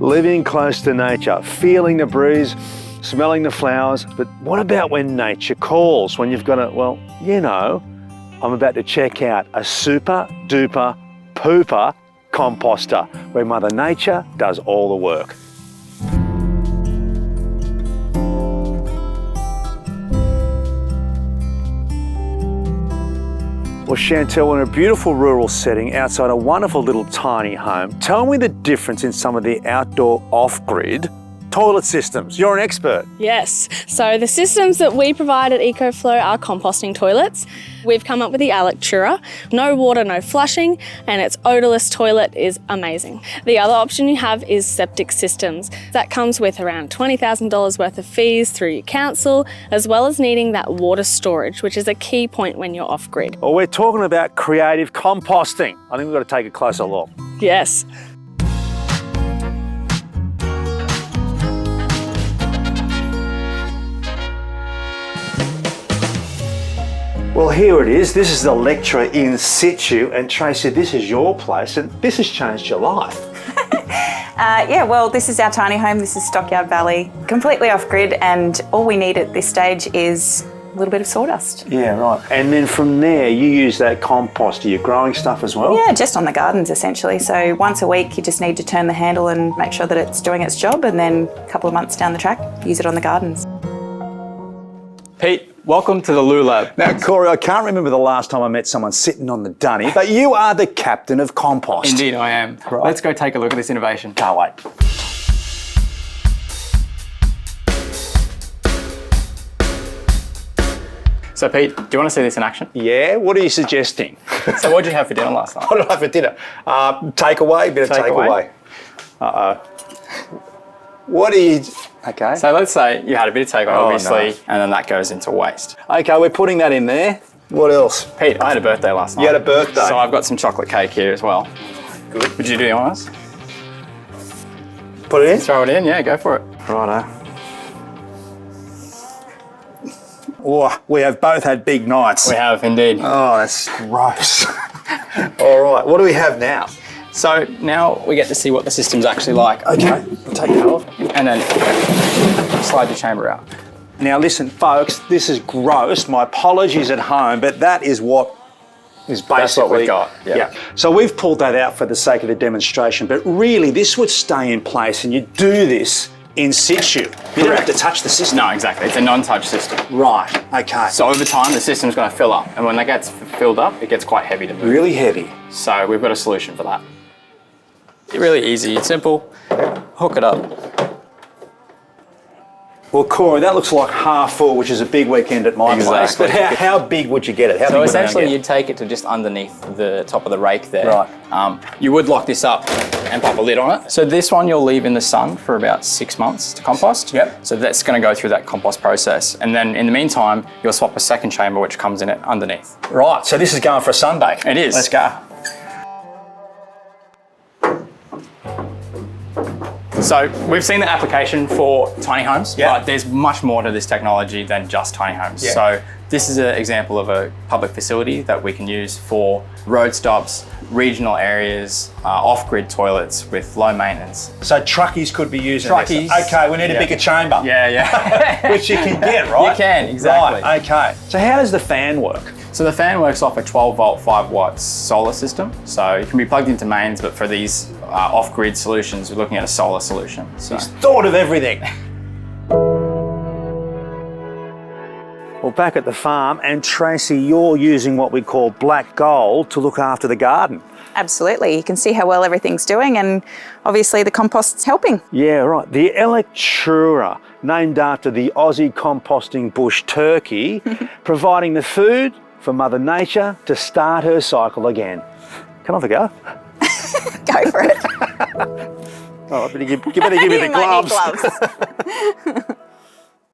living close to nature, feeling the breeze, smelling the flowers. But what about when nature calls? When you've got to, well, you know, I'm about to check out a super duper pooper composter where Mother Nature does all the work. Well, Chantel, we're in a beautiful rural setting outside a wonderful little tiny home. Tell me the difference in some of the outdoor off-grid toilet systems. You're an expert. Yes. So the systems that we provide at EcoFlow are composting toilets. We've come up with the Alectura. No water, no flushing, and its odourless toilet is amazing. The other option you have is septic systems. That comes with around $20,000 worth of fees through your council, as well as needing that water storage, which is a key point when you're off-grid. Well, we're talking about creative composting. I think we've got to take a closer look. Yes. Well, here it is. This is the Alectura in situ. And Tracy, this is your place and this has changed your life. Yeah, well, this is our tiny home. This is Stockyard Valley, completely off-grid, and all we need at this stage is a little bit of sawdust. Yeah, right. And then from there, you use that compost. Are you growing stuff as well? Yeah, just on the gardens, essentially. So once a week, you just need to turn the handle and make sure that it's doing its job, and then a couple of months down the track, use it on the gardens. Pete, welcome to the Loo Lab. Now, Corey, I can't remember the last time I met someone sitting on the dunny, but you are the captain of compost. Indeed, I am. Right. Let's go take a look at this innovation. Can't wait. So, Pete, do you want to see this in action? Yeah, what are you suggesting? So, what did you have for dinner last night? What did I have for dinner? Takeaway, bit of takeaway. Uh-oh. What are you... Okay. So, let's say you had a bit of takeaway, obviously, no. and then that goes into waste. Okay, we're putting that in there. What else? Pete, I had a birthday last night. You had a birthday? So, I've got some chocolate cake here as well. Good. Would you do the honours? Put it in? Throw it in, yeah, go for it. Righto. Oh, we have both had big nights. We have, indeed. Oh, that's gross. All right, what do we have now? So, now we get to see what the system's actually like. Okay, we'll take that off. And then slide the chamber out. Now listen, folks, this is gross. My apologies at home, but that is what is basically... That's what we've got, yeah. So we've pulled that out for the sake of the demonstration, but really this would stay in place and you do this in situ. You don't have to touch the system. No, exactly. It's a non-touch system. Right, okay. So over time, the system's going to fill up. And when that gets filled up, it gets quite heavy to move. Really heavy. So we've got a solution for that. Really easy, it's simple. Hook it up. Well, Corey, that looks like half full, which is a big weekend at my place. But how big would you get it? How So big essentially, would you'd take it to just underneath the top of the rake there. Right. You would lock this up and pop a lid on it. So this one you'll leave in the sun for about 6 months to compost. Yep. So that's going to go through that compost process. And then in the meantime, you'll swap a second chamber which comes in it underneath. Right, so this is going for a sunbake. It is. Let's go. So we've seen the application for tiny homes, Yeah. but there's much more to this technology than just tiny homes. Yeah. So this is an example of a public facility that we can use for road stops, regional areas, off-grid toilets with low maintenance. So truckies could be using Truckies. this. Okay, we need a Yeah. bigger chamber. Yeah, yeah. Which you can get, right? You can, exactly. Right, okay. So how does the fan work? So the fan works off a 12 volt, 5 watt solar system. So it can be plugged into mains, but for these off-grid solutions, we're looking at a solar solution. So. He's thought of everything. Well, back at the farm, and Tracy, you're using what we call black gold to look after the garden. Absolutely. You can see how well everything's doing, and obviously the compost's helping. Yeah, right. The Alectura, named after the Aussie composting bush turkey, providing the food for Mother Nature to start her cycle again. Can I have a go? Go for it. Oh, you better give me the You might need gloves. gloves.